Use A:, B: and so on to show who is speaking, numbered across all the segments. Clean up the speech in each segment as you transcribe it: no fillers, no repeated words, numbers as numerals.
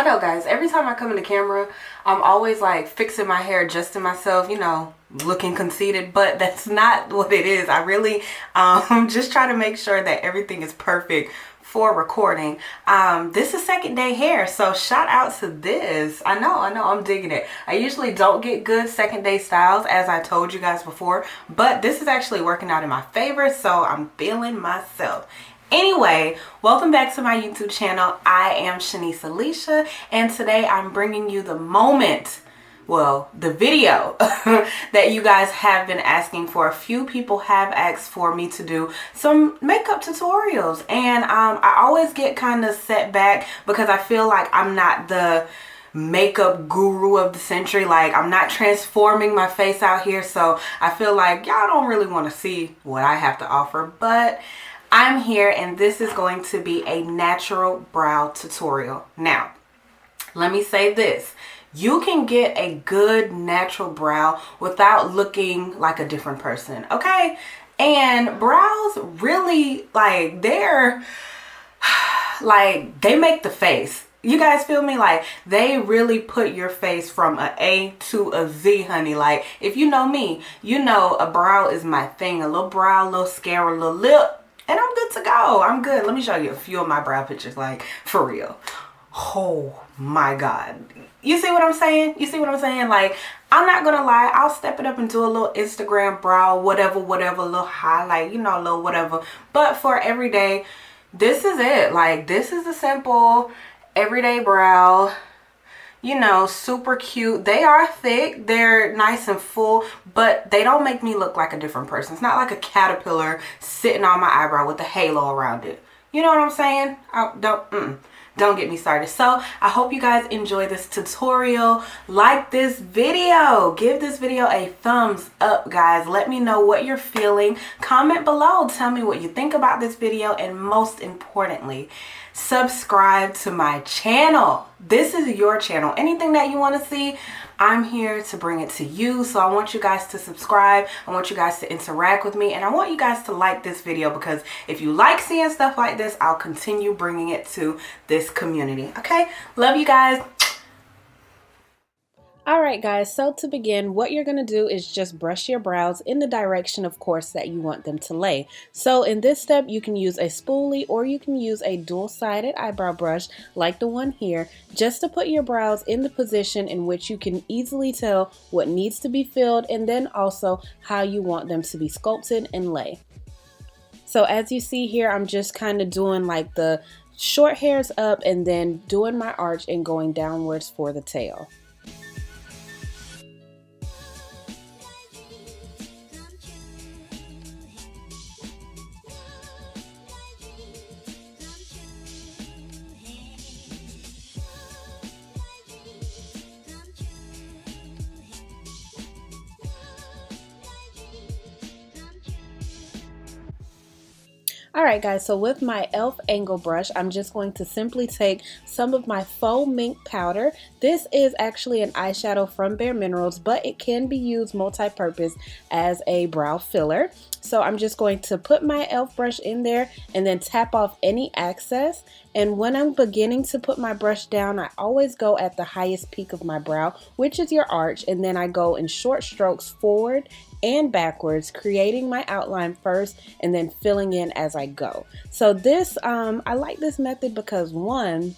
A: I know, guys, every time I come in the camera, I'm always like fixing my hair, adjusting myself, you know, looking conceited, but that's not what it is. I really just try to make sure that everything is perfect for recording. This is second day hair, so shout out to this. I know, I'm digging it. I usually don't get good second day styles, as I told you guys before, but this is actually working out in my favor, so I'm feeling myself. Anyway, welcome back to my YouTube channel. I am ShaniceAlisha, and today I'm bringing you the moment, well, the video that you guys have been asking for. A few people have asked for me to do some makeup tutorials, and I always get kind of set back because I feel like I'm not the makeup guru of the century. Like, I'm not transforming my face out here, so I feel like y'all don't really want to see what I have to offer, but I'm here, and this is going to be a natural brow tutorial. Now, let me say this. You can get a good natural brow without looking like a different person, okay? And brows really, like, they make the face. You guys feel me? Like, they really put your face from an A to a Z, honey. Like, if you know me, you know a brow is my thing. A little brow, a little scare, a little lip, and I'm good to go. I'm good. Let me show you a few of my brow pictures, like, for real. Oh my God. You see what I'm saying? You see what I'm saying? Like, I'm not gonna lie, I'll step it up and do a little Instagram brow, whatever, a little highlight, you know, a little whatever. But for every day, this is it. Like, this is a simple everyday brow. You know, super cute. They are thick, they're nice and full, but they don't make me look like a different person. It's not like a caterpillar sitting on my eyebrow with a halo around it. You know what I'm saying? Don't get me started. So I hope you guys enjoy this tutorial. Like this video. Give this video a thumbs up, guys. Let me know what you're feeling. Comment below. Tell me what you think about this video. And most importantly, subscribe to my channel. This is your channel. Anything that you want to see, I'm here to bring it to you. So I want you guys to subscribe. I want you guys to interact with me. And I want you guys to like this video, because if you like seeing stuff like this, I'll continue bringing it to this community. Okay? Love you guys. Alright guys, so to begin, what you're going to do is just brush your brows in the direction, of course, that you want them to lay. So in this step, you can use a spoolie or you can use a dual-sided eyebrow brush like the one here, just to put your brows in the position in which you can easily tell what needs to be filled, and then also how you want them to be sculpted and lay. So as you see here, I'm just kind of doing like the short hairs up and then doing my arch and going downwards for the tail. Alright guys, so with my e.l.f. angle brush, I'm just going to simply take some of my Faux Mink powder. This is actually an eyeshadow from BareMinerals, but it can be used multi-purpose as a brow filler. So I'm just going to put my e.l.f. brush in there and then tap off any excess. And when I'm beginning to put my brush down, I always go at the highest peak of my brow, which is your arch, and then I go in short strokes forward and backwards, creating my outline first and then filling in as I go. So this, I like this method because, one,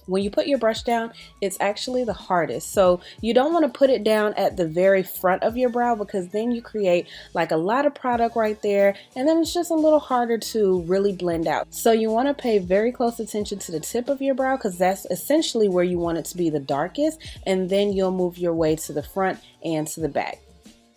A: when you put your brush down, it's actually the hardest. So you don't want to put it down at the very front of your brow, because then you create like a lot of product right there, and then it's just a little harder to really blend out. So you want to pay very close attention to the tip of your brow, because that's essentially where you want it to be the darkest, and then you'll move your way to the front and to the back.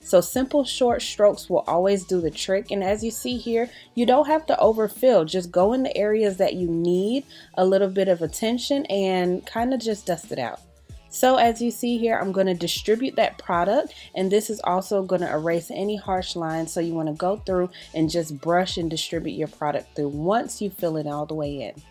A: So simple short strokes will always do the trick, and as you see here, you don't have to overfill. Just go in the areas that you need a little bit of attention and kind of just dust it out. So as you see here, I'm going to distribute that product, and this is also going to erase any harsh lines. So you want to go through and just brush and distribute your product through once you fill it all the way in.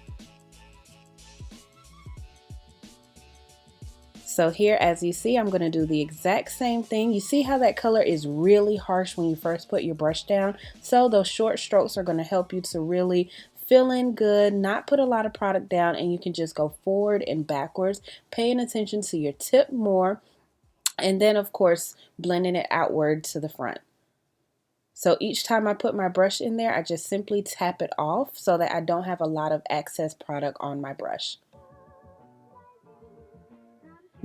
A: So here, as you see, I'm going to do the exact same thing. You see how that color is really harsh when you first put your brush down? So those short strokes are going to help you to really feeling good, not put a lot of product down, and you can just go forward and backwards, paying attention to your tip more, and then of course blending it outward to the front. So each time I put my brush in there, I just simply tap it off so that I don't have a lot of excess product on my brush.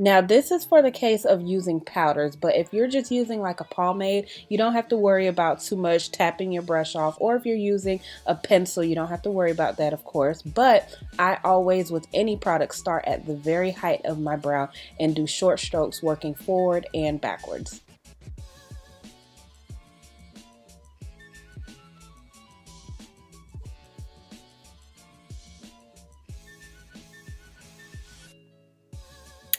A: Now this is for the case of using powders, but if you're just using like a pomade, you don't have to worry about too much tapping your brush off, or if you're using a pencil, you don't have to worry about that, of course. But I always, with any product, start at the very height of my brow and do short strokes working forward and backwards.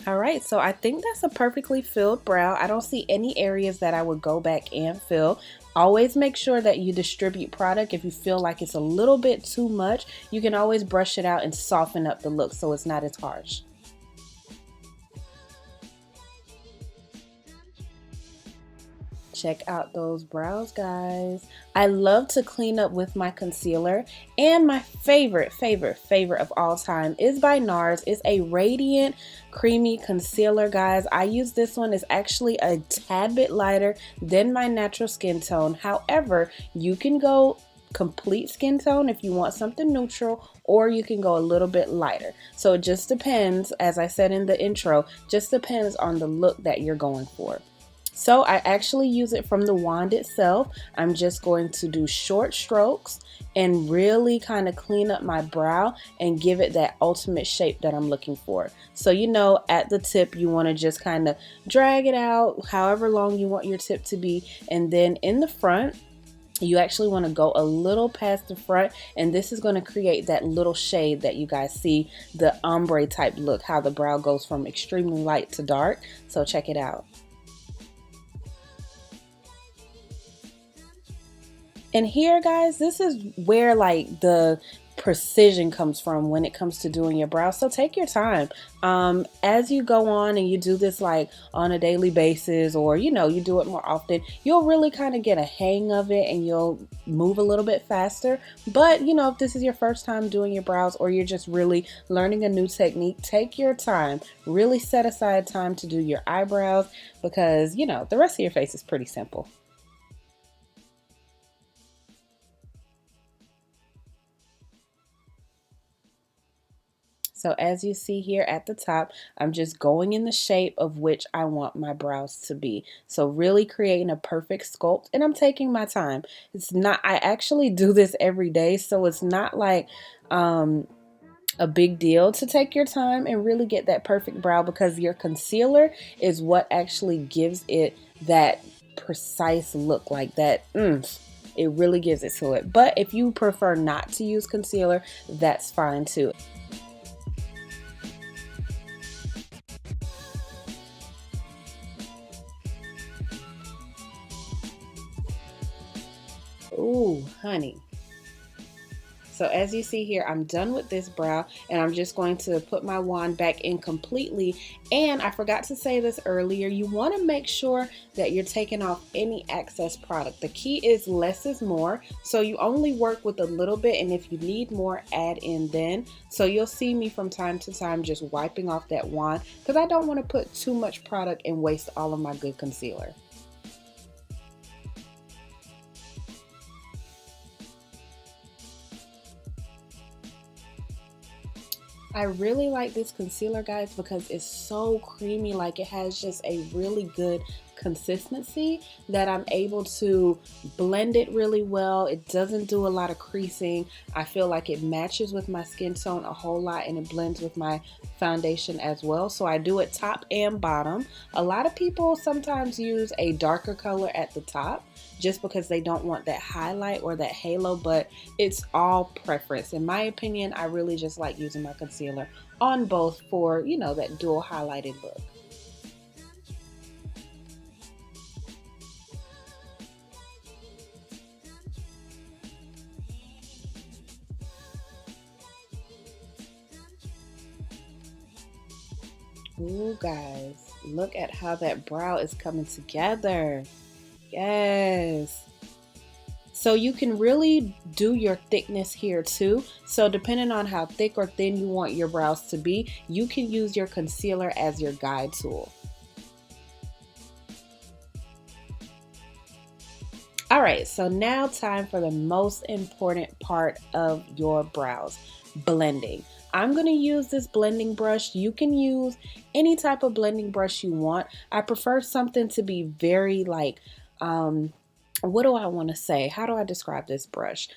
A: Alright, so I think that's a perfectly filled brow. I don't see any areas that I would go back and fill. Always make sure that you distribute product. If you feel like it's a little bit too much, you can always brush it out and soften up the look so it's not as harsh. Check out those brows, guys. I love to clean up with my concealer, and my favorite of all time is by NARS. It's a radiant creamy concealer, guys. I use this one. It's actually a tad bit lighter than my natural skin tone. However, you can go complete skin tone if you want something neutral, or you can go a little bit lighter. So it just depends, as I said in the intro, just depends on the look that you're going for. So I actually use it from the wand itself. I'm just going to do short strokes and really kind of clean up my brow and give it that ultimate shape that I'm looking for. So, you know, at the tip, you want to just kind of drag it out however long you want your tip to be. And then in the front, you actually want to go a little past the front, and this is going to create that little shade that you guys see, the ombre type look, how the brow goes from extremely light to dark. So check it out. And here, guys, this is where like the precision comes from when it comes to doing your brows. So take your time. As you go on and you do this like on a daily basis, or you know, you do it more often, you'll really kind of get a hang of it and you'll move a little bit faster. But you know, if this is your first time doing your brows, or you're just really learning a new technique, take your time. Really set aside time to do your eyebrows, because you know, the rest of your face is pretty simple. So as you see here at the top, I'm just going in the shape of which I want my brows to be. So really creating a perfect sculpt, and I'm taking my time. It's not, I actually do this every day, so it's not like a big deal to take your time and really get that perfect brow, because your concealer is what actually gives it that precise look, like that oomph. It really gives it to it. But if you prefer not to use concealer, that's fine too. Ooh, honey. So as you see here, I'm done with this brow, and I'm just going to put my wand back in completely. And I forgot to say this earlier, you want to make sure that you're taking off any excess product. The key is less is more. So you only work with a little bit, and if you need more, add in then. So you'll see me from time to time just wiping off that wand, because I don't want to put too much product and waste all of my good concealer. I really like this concealer, guys, because it's so creamy. Like, it has just a really good consistency that I'm able to blend it really well. It doesn't do a lot of creasing. I feel like it matches with my skin tone a whole lot, and it blends with my foundation as well. So I do it top and bottom. A lot of people sometimes use a darker color at the top just because they don't want that highlight or that halo, but it's all preference. In my opinion, I really just like using my concealer on both for, you know, that dual highlighted look. Ooh, guys, look at how that brow is coming together. Yes. So you can really do your thickness here too. So depending on how thick or thin you want your brows to be, you can use your concealer as your guide tool. All right, so now time for the most important part of your brows, blending. I'm going to use this blending brush. You can use any type of blending brush you want. I prefer something to be very like, what do I want to say? How do I describe this brush?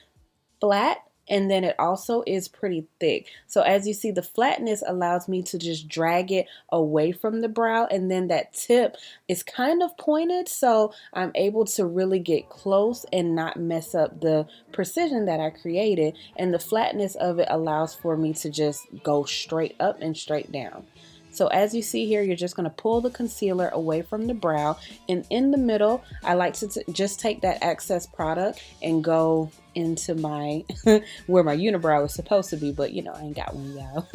A: Flat, and then it also is pretty thick. So as you see, the flatness allows me to just drag it away from the brow, and then that tip is kind of pointed, so I'm able to really get close and not mess up the precision that I created, and the flatness of it allows for me to just go straight up and straight down. So as you see here, you're just going to pull the concealer away from the brow, and in the middle, I like to just take that excess product and go into my where my unibrow is supposed to be, but you know, I ain't got one, y'all.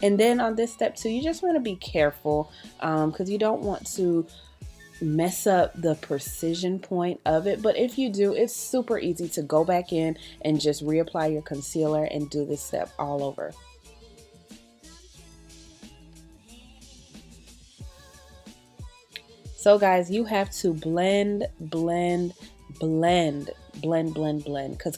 A: And then on this step too, you just want to be careful because you don't want to mess up the precision point of it, but if you do, it's super easy to go back in and just reapply your concealer and do this step all over. So guys, you have to blend, because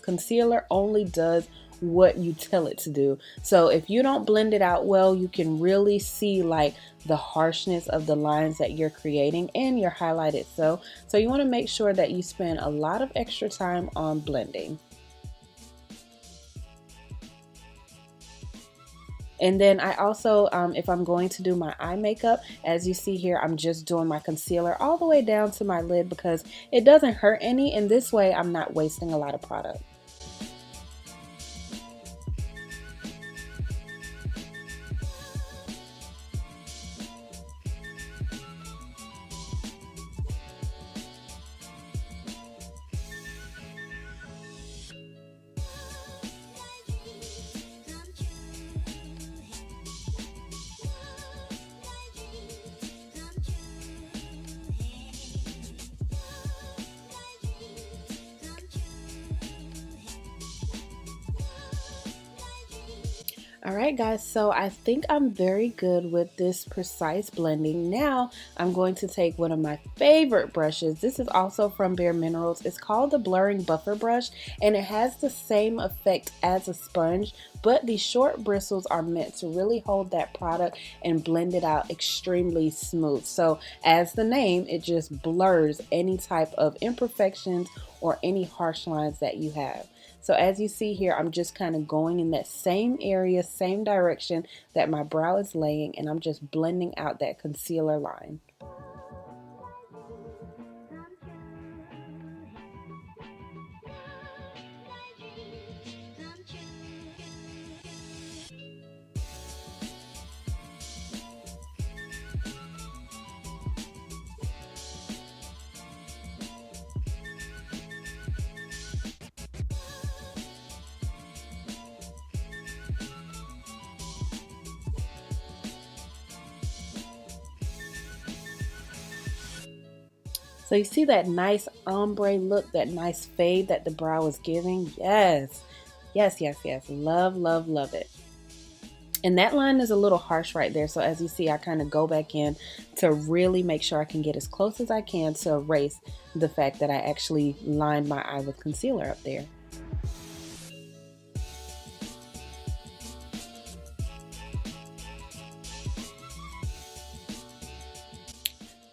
A: concealer only does what you tell it to do. So if you don't blend it out well, you can really see like the harshness of the lines that you're creating and your highlight itself. So you want to make sure that you spend a lot of extra time on blending. And then I also, if I'm going to do my eye makeup, as you see here, I'm just doing my concealer all the way down to my lid because it doesn't hurt any, and this way I'm not wasting a lot of product. Alright guys, so I think I'm very good with this precise blending. Now I'm going to take one of my favorite brushes. This is also from BareMinerals. It's called the Blurring Buffer Brush, and it has the same effect as a sponge, but these short bristles are meant to really hold that product and blend it out extremely smooth. So as the name, it just blurs any type of imperfections or any harsh lines that you have. So as you see here, I'm just kind of going in that same area, same direction that my brow is laying, and I'm just blending out that concealer line. So you see that nice ombre look, that nice fade that the brow is giving? Yes, yes, yes, yes. Love, love, love it. And that line is a little harsh right there. So as you see, I kind of go back in to really make sure I can get as close as I can to erase the fact that I actually lined my eye with concealer up there.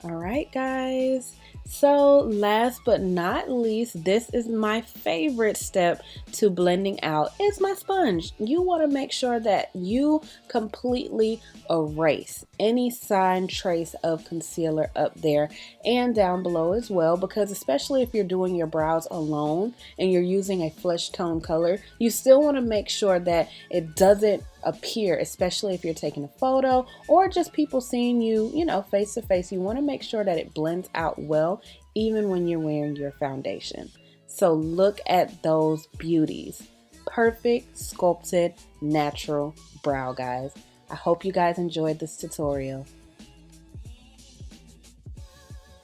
A: All right, guys. So last but not least, this is my favorite step to blending out. It's my sponge. You want to make sure that you completely erase any sign, trace of concealer up there and down below as well, because especially if you're doing your brows alone and you're using a flesh tone color, you still want to make sure that it doesn't appear, especially if you're taking a photo or just people seeing you, you know, face to face. You want to make sure that it blends out well even when you're wearing your foundation. So look at those beauties. Perfect, sculpted, natural brow, guys. I hope you guys enjoyed this tutorial.